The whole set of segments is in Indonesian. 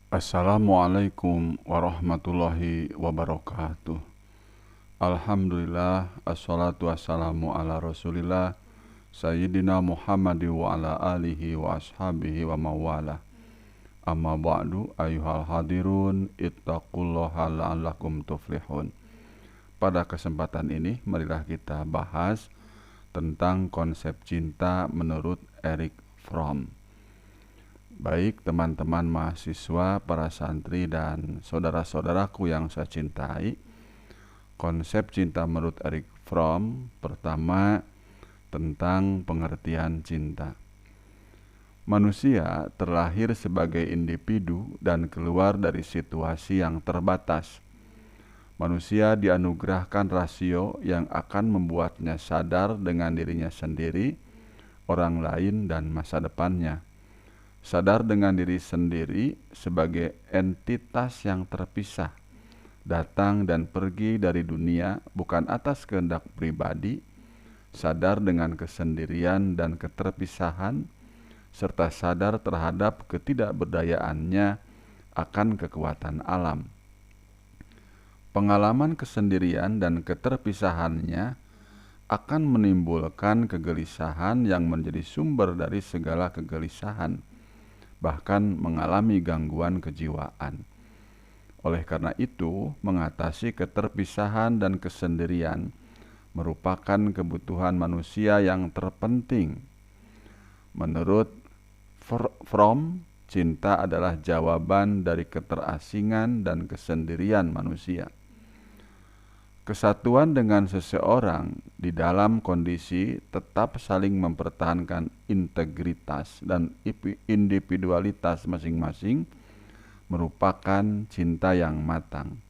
Assalamualaikum warahmatullahi wabarakatuh. Alhamdulillah, assalatu wassalamu ala rasulillah Sayyidina Muhammad wa ala alihi wa ashabihi wa mawala. Amma ba'du, ayuhal hadirun, ittaqullaha la'allakum tuflihun. Pada kesempatan ini, marilah kita bahas tentang konsep cinta menurut Erich Fromm. Baik teman-teman mahasiswa, para santri, dan saudara-saudaraku yang saya cintai, konsep cinta menurut Erich Fromm pertama tentang pengertian cinta. Manusia terlahir sebagai individu dan keluar dari situasi yang terbatas. Manusia dianugerahkan rasio yang akan membuatnya sadar dengan dirinya sendiri, orang lain, dan masa depannya. Sadar dengan diri sendiri sebagai entitas yang terpisah, datang dan pergi dari dunia bukan atas kehendak pribadi, sadar dengan kesendirian dan keterpisahan, serta sadar terhadap ketidakberdayaannya akan kekuatan alam. Pengalaman kesendirian dan keterpisahannya akan menimbulkan kegelisahan yang menjadi sumber dari segala kegelisahan, bahkan mengalami gangguan kejiwaan. Oleh karena itu, mengatasi keterpisahan dan kesendirian merupakan kebutuhan manusia yang terpenting. Menurut Fromm, cinta adalah jawaban dari keterasingan dan kesendirian manusia. Kesatuan dengan seseorang di dalam kondisi tetap saling mempertahankan integritas dan individualitas masing-masing merupakan cinta yang matang.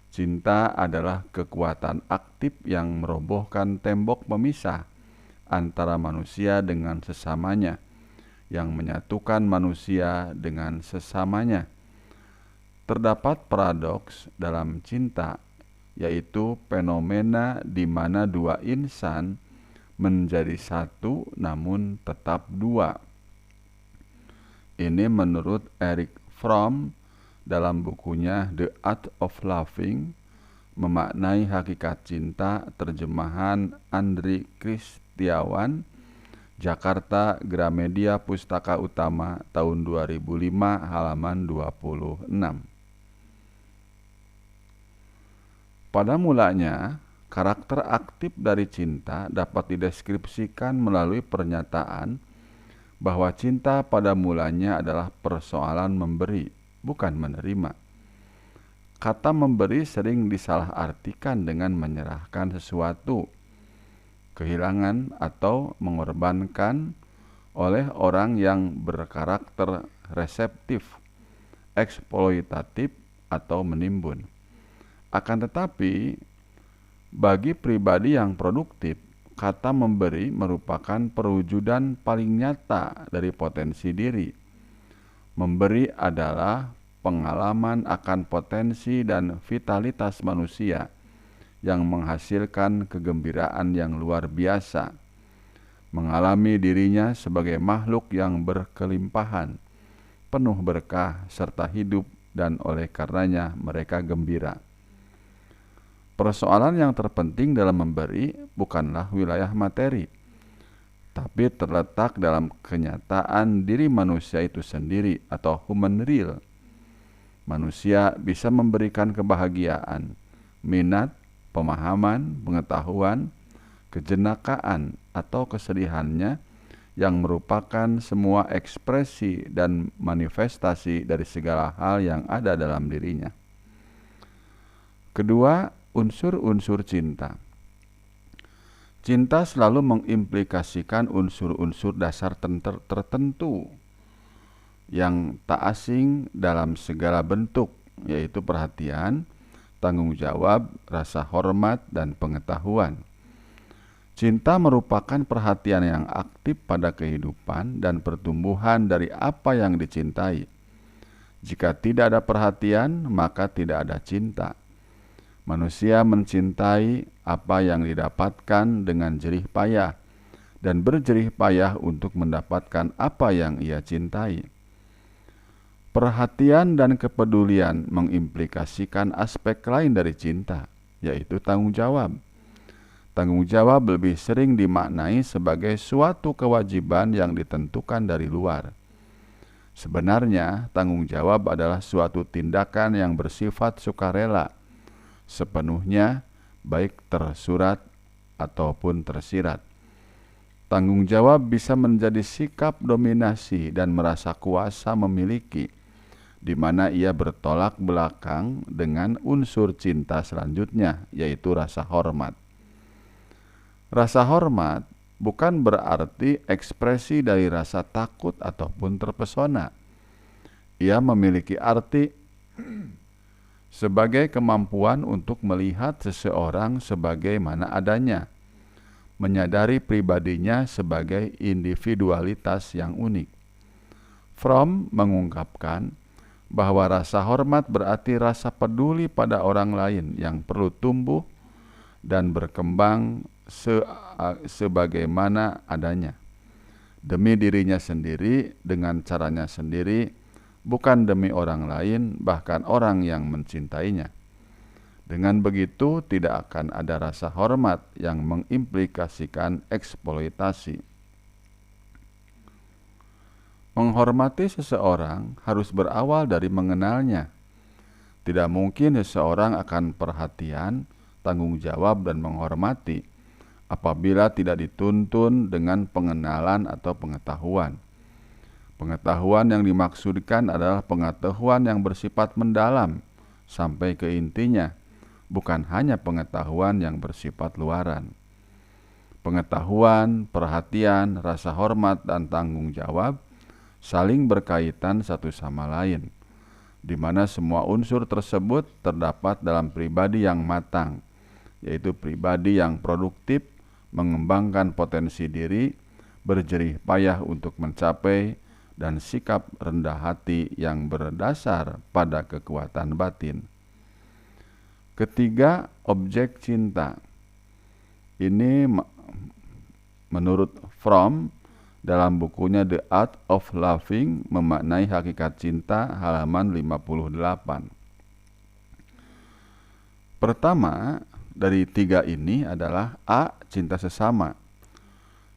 Cinta adalah kekuatan aktif yang merobohkan tembok pemisah antara manusia dengan sesamanya, yang menyatukan manusia dengan sesamanya. Terdapat paradoks dalam cinta, yaitu fenomena di mana dua insan menjadi satu namun tetap dua. Ini menurut Erich Fromm dalam bukunya The Art of Loving, memaknai hakikat cinta, terjemahan Andri Kristiawan, Jakarta, Gramedia Pustaka Utama, tahun 2005, halaman 26. Pada mulanya, karakter aktif dari cinta dapat dideskripsikan melalui pernyataan bahwa cinta pada mulanya adalah persoalan memberi, bukan menerima. Kata memberi sering disalahartikan dengan menyerahkan sesuatu, kehilangan, atau mengorbankan oleh orang yang berkarakter reseptif, eksploitatif, atau menimbun. Akan tetapi, bagi pribadi yang produktif, kata memberi merupakan perwujudan paling nyata dari potensi diri. Memberi adalah pengalaman akan potensi dan vitalitas manusia yang menghasilkan kegembiraan yang luar biasa. Mengalami dirinya sebagai makhluk yang berkelimpahan, penuh berkah serta hidup, dan oleh karenanya mereka gembira. Persoalan yang terpenting dalam memberi bukanlah wilayah materi, tapi terletak dalam kenyataan diri manusia itu sendiri atau human real. Manusia bisa memberikan kebahagiaan, minat, pemahaman, pengetahuan, kejenakaan, atau kesedihannya yang merupakan semua ekspresi dan manifestasi dari segala hal yang ada dalam dirinya. Kedua, unsur-unsur cinta. Cinta selalu mengimplikasikan unsur-unsur dasar tertentu yang tak asing dalam segala bentuk, yaitu perhatian, tanggung jawab, rasa hormat, dan pengetahuan. Cinta merupakan perhatian yang aktif pada kehidupan dan pertumbuhan dari apa yang dicintai. Jika tidak ada perhatian, maka tidak ada cinta. Manusia mencintai apa yang didapatkan dengan jerih payah dan berjerih payah untuk mendapatkan apa yang ia cintai. Perhatian dan kepedulian mengimplikasikan aspek lain dari cinta, yaitu tanggung jawab. Tanggung jawab lebih sering dimaknai sebagai suatu kewajiban yang ditentukan dari luar. Sebenarnya, tanggung jawab adalah suatu tindakan yang bersifat sukarela, sepenuhnya baik tersurat ataupun tersirat. Tanggung jawab bisa menjadi sikap dominasi dan merasa kuasa memiliki, di mana ia bertolak belakang dengan unsur cinta selanjutnya, yaitu rasa hormat. Rasa hormat bukan berarti ekspresi dari rasa takut ataupun terpesona. Ia memiliki arti sebagai kemampuan untuk melihat seseorang sebagaimana adanya, menyadari pribadinya sebagai individualitas yang unik. Fromm mengungkapkan bahwa rasa hormat berarti rasa peduli pada orang lain yang perlu tumbuh dan berkembang sebagaimana adanya, demi dirinya sendiri dengan caranya sendiri, bukan demi orang lain, bahkan orang yang mencintainya. Dengan begitu tidak akan ada rasa hormat yang mengimplikasikan eksploitasi. Menghormati seseorang harus berawal dari mengenalnya. Tidak mungkin seseorang akan perhatian, tanggung jawab, dan menghormati apabila tidak dituntun dengan pengenalan atau pengetahuan. Pengetahuan yang dimaksudkan adalah pengetahuan yang bersifat mendalam sampai ke intinya, bukan hanya pengetahuan yang bersifat luaran. Pengetahuan, perhatian, rasa hormat, dan tanggung jawab saling berkaitan satu sama lain, di mana semua unsur tersebut terdapat dalam pribadi yang matang, yaitu pribadi yang produktif, mengembangkan potensi diri, berjerih payah untuk mencapai, dan sikap rendah hati yang berdasar pada kekuatan batin. Ketiga, objek cinta. Ini menurut Fromm dalam bukunya The Art of Loving memaknai hakikat cinta halaman 58. Pertama dari tiga ini adalah A. Cinta sesama.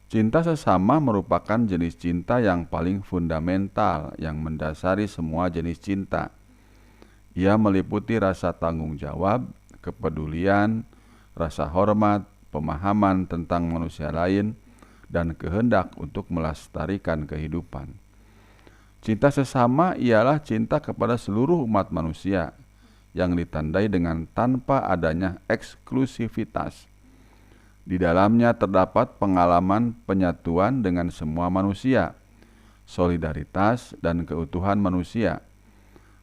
Cinta sesama merupakan jenis cinta yang paling fundamental yang mendasari semua jenis cinta. Ia meliputi rasa tanggung jawab, kepedulian, rasa hormat, pemahaman tentang manusia lain, dan kehendak untuk melestarikan kehidupan. Cinta sesama ialah cinta kepada seluruh umat manusia yang ditandai dengan tanpa adanya eksklusivitas. Di dalamnya terdapat pengalaman penyatuan dengan semua manusia, solidaritas dan keutuhan manusia.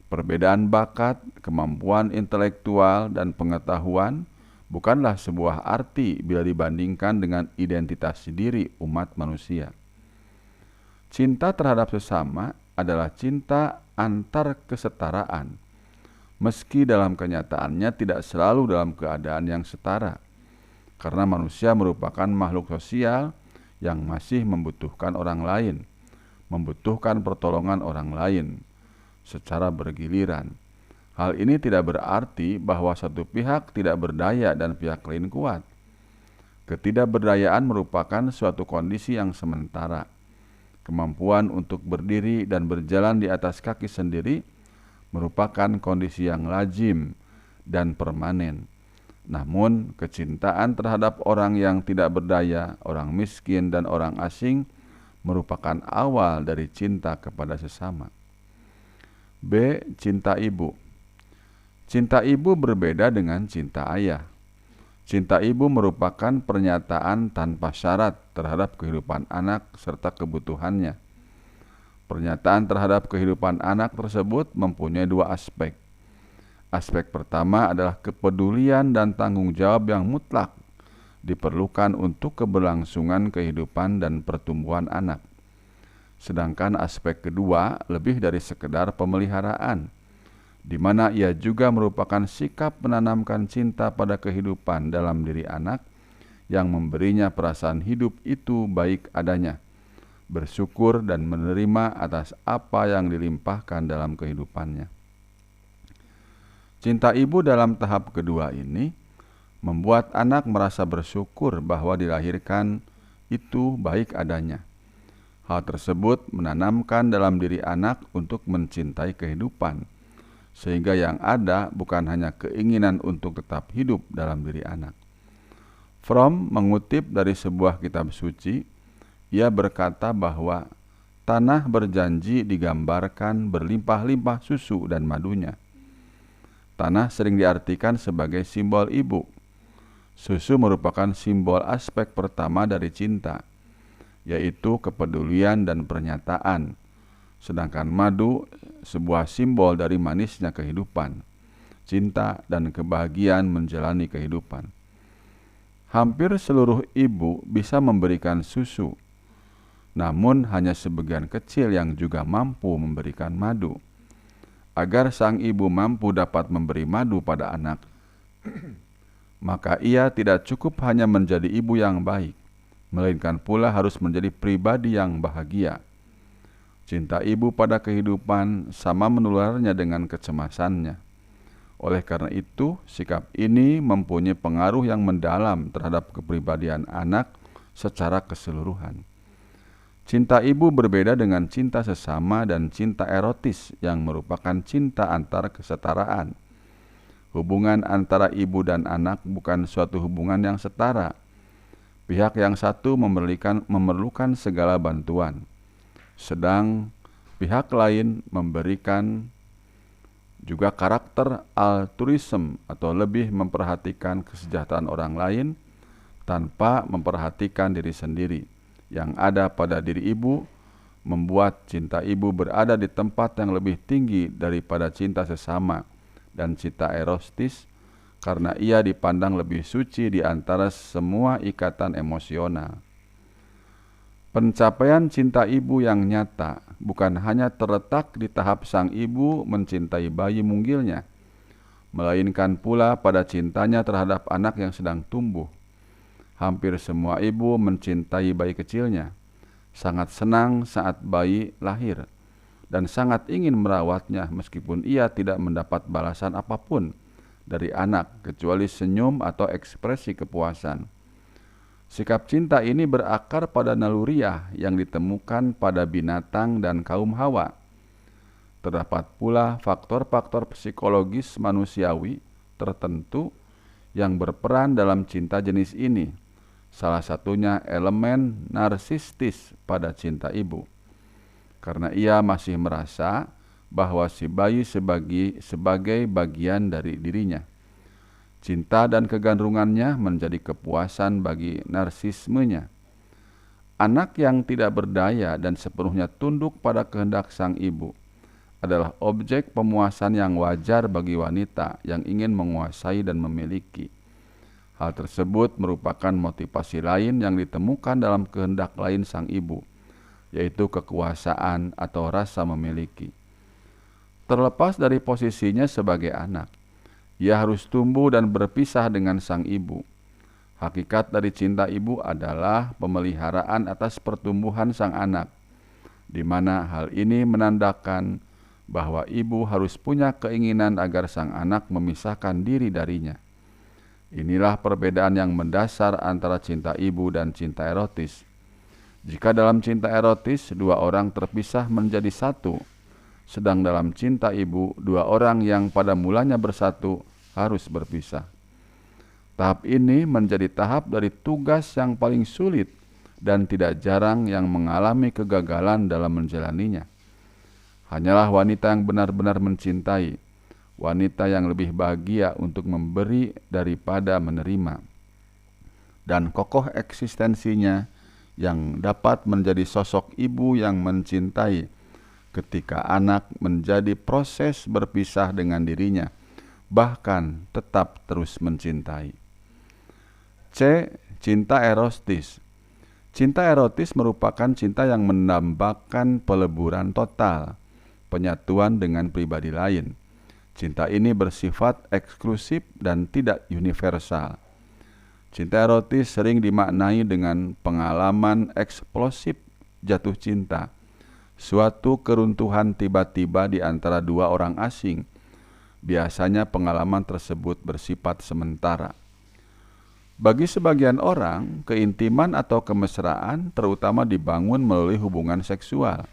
Perbedaan bakat, kemampuan intelektual, dan pengetahuan bukanlah sebuah arti bila dibandingkan dengan identitas diri umat manusia. Cinta terhadap sesama adalah cinta antar kesetaraan, meski dalam kenyataannya tidak selalu dalam keadaan yang setara, karena manusia merupakan makhluk sosial yang masih membutuhkan orang lain, membutuhkan pertolongan orang lain secara bergiliran. Hal ini tidak berarti bahwa satu pihak tidak berdaya dan pihak lain kuat. Ketidakberdayaan merupakan suatu kondisi yang sementara. Kemampuan untuk berdiri dan berjalan di atas kaki sendiri merupakan kondisi yang lazim dan permanen. Namun, kecintaan terhadap orang yang tidak berdaya, orang miskin, dan orang asing merupakan awal dari cinta kepada sesama. B. Cinta ibu. Cinta ibu berbeda dengan cinta ayah. Cinta ibu merupakan pernyataan tanpa syarat terhadap kehidupan anak serta kebutuhannya. Pernyataan terhadap kehidupan anak tersebut mempunyai dua aspek. Aspek pertama adalah kepedulian dan tanggung jawab yang mutlak diperlukan untuk keberlangsungan kehidupan dan pertumbuhan anak. Sedangkan aspek kedua lebih dari sekedar pemeliharaan, di mana ia juga merupakan sikap menanamkan cinta pada kehidupan dalam diri anak yang memberinya perasaan hidup itu baik adanya, bersyukur dan menerima atas apa yang dilimpahkan dalam kehidupannya. Cinta ibu dalam tahap kedua ini membuat anak merasa bersyukur bahwa dilahirkan itu baik adanya. Hal tersebut menanamkan dalam diri anak untuk mencintai kehidupan, sehingga yang ada bukan hanya keinginan untuk tetap hidup dalam diri anak. Fromm mengutip dari sebuah kitab suci, ia berkata bahwa tanah berjanji digambarkan berlimpah-limpah susu dan madunya. Tanah sering diartikan sebagai simbol ibu. Susu merupakan simbol aspek pertama dari cinta, yaitu kepedulian dan pernyataan. Sedangkan madu sebuah simbol dari manisnya kehidupan, cinta dan kebahagiaan menjalani kehidupan. Hampir seluruh ibu bisa memberikan susu, namun hanya sebagian kecil yang juga mampu memberikan madu. Agar sang ibu mampu dapat memberi madu pada anak, maka ia tidak cukup hanya menjadi ibu yang baik, melainkan pula harus menjadi pribadi yang bahagia. Cinta ibu pada kehidupan sama menularnya dengan kecemasannya. Oleh karena itu, sikap ini mempunyai pengaruh yang mendalam terhadap kepribadian anak secara keseluruhan. Cinta ibu berbeda dengan cinta sesama dan cinta erotis yang merupakan cinta antar kesetaraan. Hubungan antara ibu dan anak bukan suatu hubungan yang setara. Pihak yang satu memerlukan segala bantuan, sedang pihak lain memberikan juga karakter altruisme atau lebih memperhatikan kesejahteraan orang lain tanpa memperhatikan diri sendiri. Yang ada pada diri ibu membuat cinta ibu berada di tempat yang lebih tinggi daripada cinta sesama dan cinta erotis, karena ia dipandang lebih suci di antara semua ikatan emosional. Pencapaian cinta ibu yang nyata bukan hanya terletak di tahap sang ibu mencintai bayi munggilnya, melainkan pula pada cintanya terhadap anak yang sedang tumbuh. Hampir semua ibu mencintai bayi kecilnya, sangat senang saat bayi lahir, dan sangat ingin merawatnya meskipun ia tidak mendapat balasan apapun dari anak kecuali senyum atau ekspresi kepuasan. Sikap cinta ini berakar pada naluriah yang ditemukan pada binatang dan kaum Hawa. Terdapat pula faktor-faktor psikologis manusiawi tertentu yang berperan dalam cinta jenis ini. Salah satunya elemen narsistis pada cinta ibu, karena ia masih merasa bahwa si bayi sebagai bagian dari dirinya. Cinta dan kegandrungannya menjadi kepuasan bagi narsismenya. Anak yang tidak berdaya dan sepenuhnya tunduk pada kehendak sang ibu adalah objek pemuasan yang wajar bagi wanita yang ingin menguasai dan memiliki. Hal tersebut merupakan motivasi lain yang ditemukan dalam kehendak lain sang ibu, yaitu kekuasaan atau rasa memiliki. Terlepas dari posisinya sebagai anak, ia harus tumbuh dan berpisah dengan sang ibu. Hakikat dari cinta ibu adalah pemeliharaan atas pertumbuhan sang anak, di mana hal ini menandakan bahwa ibu harus punya keinginan agar sang anak memisahkan diri darinya. Inilah perbedaan yang mendasar antara cinta ibu dan cinta erotis. Jika dalam cinta erotis, dua orang terpisah menjadi satu, sedang dalam cinta ibu, dua orang yang pada mulanya bersatu harus berpisah. Tahap ini menjadi tahap dari tugas yang paling sulit dan tidak jarang yang mengalami kegagalan dalam menjalaninya. Hanyalah wanita yang benar-benar mencintai, wanita yang lebih bahagia untuk memberi daripada menerima, dan kokoh eksistensinya yang dapat menjadi sosok ibu yang mencintai ketika anak menjadi proses berpisah dengan dirinya, bahkan tetap terus mencintai. C. Cinta erotis. Cinta erotis merupakan cinta yang menambahkan peleburan total, penyatuan dengan pribadi lain. Cinta ini bersifat eksklusif dan tidak universal. Cinta erotis sering dimaknai dengan pengalaman eksplosif jatuh cinta, suatu keruntuhan tiba-tiba di antara dua orang asing. Biasanya pengalaman tersebut bersifat sementara. Bagi sebagian orang, keintiman atau kemesraan terutama dibangun melalui hubungan seksual.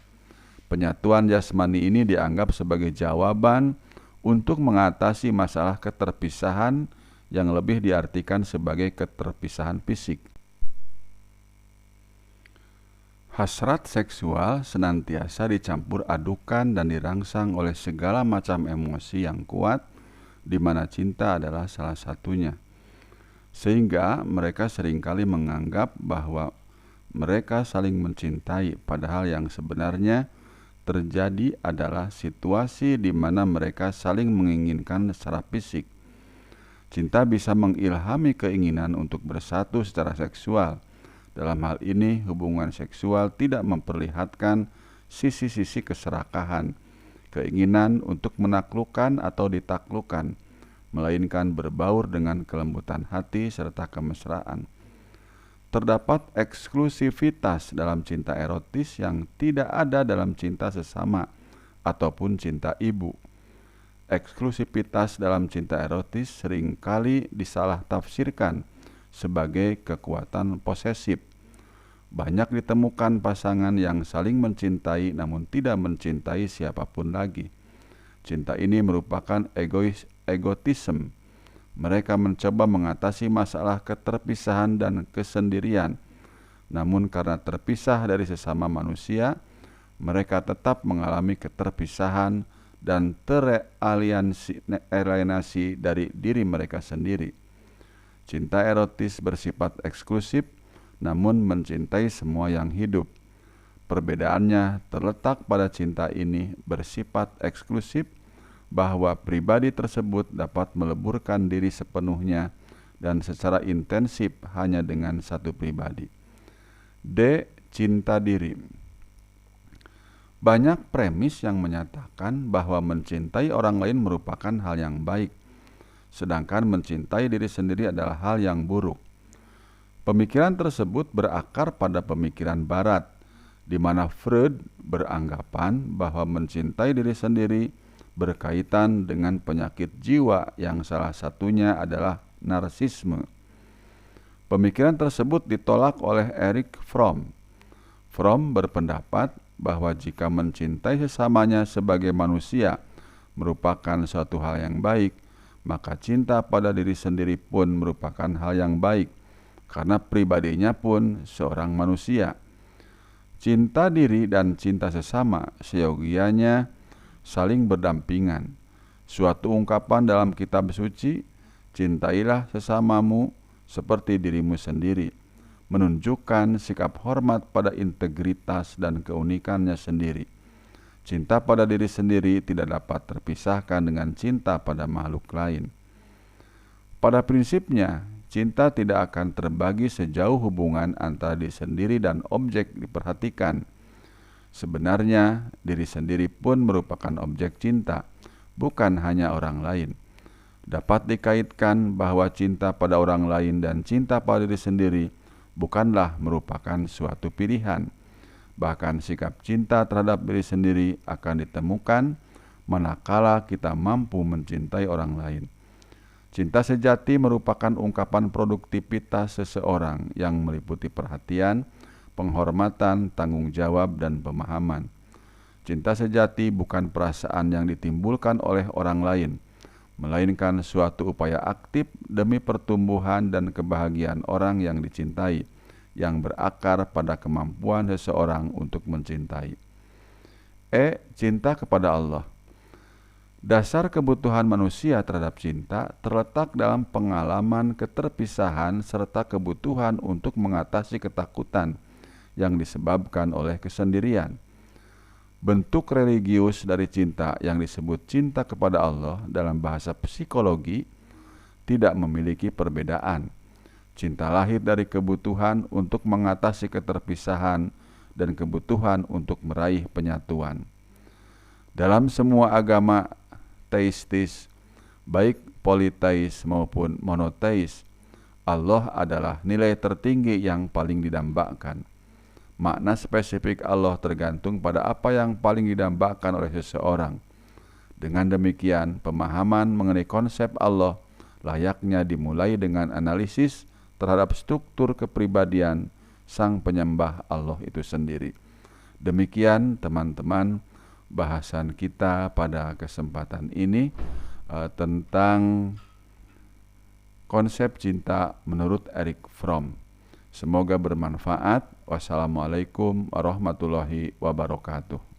Penyatuan jasmani ini dianggap sebagai jawaban untuk mengatasi masalah keterpisahan yang lebih diartikan sebagai keterpisahan fisik. Hasrat seksual senantiasa dicampur adukan dan dirangsang oleh segala macam emosi yang kuat, di mana cinta adalah salah satunya. Sehingga mereka seringkali menganggap bahwa mereka saling mencintai, padahal yang sebenarnya terjadi adalah situasi di mana mereka saling menginginkan secara fisik. Cinta bisa mengilhami keinginan untuk bersatu secara seksual. Dalam hal ini, hubungan seksual tidak memperlihatkan sisi-sisi keserakahan, keinginan untuk menaklukkan atau ditaklukkan, melainkan berbaur dengan kelembutan hati serta kemesraan. Terdapat eksklusivitas dalam cinta erotis yang tidak ada dalam cinta sesama ataupun cinta ibu. Eksklusivitas dalam cinta erotis seringkali disalah tafsirkan sebagai kekuatan posesif. Banyak ditemukan pasangan yang saling mencintai namun tidak mencintai siapapun lagi. Cinta ini merupakan egotisme. Mereka mencoba mengatasi masalah keterpisahan dan kesendirian. Namun karena terpisah dari sesama manusia, mereka tetap mengalami keterpisahan dan teralienasi dari diri mereka sendiri. Cinta erotis bersifat eksklusif, namun mencintai semua yang hidup. Perbedaannya terletak pada cinta ini bersifat eksklusif, bahwa pribadi tersebut dapat meleburkan diri sepenuhnya dan secara intensif hanya dengan satu pribadi. D. Cinta diri. Banyak premis yang menyatakan bahwa mencintai orang lain merupakan hal yang baik, sedangkan mencintai diri sendiri adalah hal yang buruk. Pemikiran tersebut berakar pada pemikiran Barat, di mana Freud beranggapan bahwa mencintai diri sendiri berkaitan dengan penyakit jiwa yang salah satunya adalah narsisme. Pemikiran tersebut ditolak oleh Erich Fromm. Fromm berpendapat bahwa jika mencintai sesamanya sebagai manusia merupakan suatu hal yang baik, maka cinta pada diri sendiri pun merupakan hal yang baik, karena pribadinya pun seorang manusia. Cinta diri dan cinta sesama seyogianya saling berdampingan. Suatu ungkapan dalam kitab suci, cintailah sesamamu seperti dirimu sendiri, menunjukkan sikap hormat pada integritas dan keunikannya sendiri. Cinta pada diri sendiri tidak dapat terpisahkan dengan cinta pada makhluk lain. Pada prinsipnya, cinta tidak akan terbagi sejauh hubungan antara diri sendiri dan objek diperhatikan. Sebenarnya, diri sendiri pun merupakan objek cinta, bukan hanya orang lain. Dapat dikaitkan bahwa cinta pada orang lain dan cinta pada diri sendiri bukanlah merupakan suatu pilihan. Bahkan sikap cinta terhadap diri sendiri akan ditemukan manakala kita mampu mencintai orang lain. Cinta sejati merupakan ungkapan produktivitas seseorang yang meliputi perhatian, penghormatan, tanggung jawab, dan pemahaman. Cinta sejati bukan perasaan yang ditimbulkan oleh orang lain, melainkan suatu upaya aktif demi pertumbuhan dan kebahagiaan orang yang dicintai, yang berakar pada kemampuan seseorang untuk mencintai. E. Cinta kepada Allah. Dasar kebutuhan manusia terhadap cinta terletak dalam pengalaman keterpisahan serta kebutuhan untuk mengatasi ketakutan yang disebabkan oleh kesendirian. Bentuk religius dari cinta yang disebut cinta kepada Allah dalam bahasa psikologi tidak memiliki perbedaan. Cinta lahir dari kebutuhan untuk mengatasi keterpisahan dan kebutuhan untuk meraih penyatuan. Dalam semua agama teistis, baik politeis maupun monoteis, Allah adalah nilai tertinggi yang paling didambakan. Makna spesifik Allah tergantung pada apa yang paling didambakan oleh seseorang. Dengan demikian, pemahaman mengenai konsep Allah layaknya dimulai dengan analisis terhadap struktur kepribadian sang penyembah Allah itu sendiri. Demikian teman-teman bahasan kita pada kesempatan ini tentang konsep cinta menurut Erich Fromm. Semoga bermanfaat. Wassalamualaikum warahmatullahi wabarakatuh.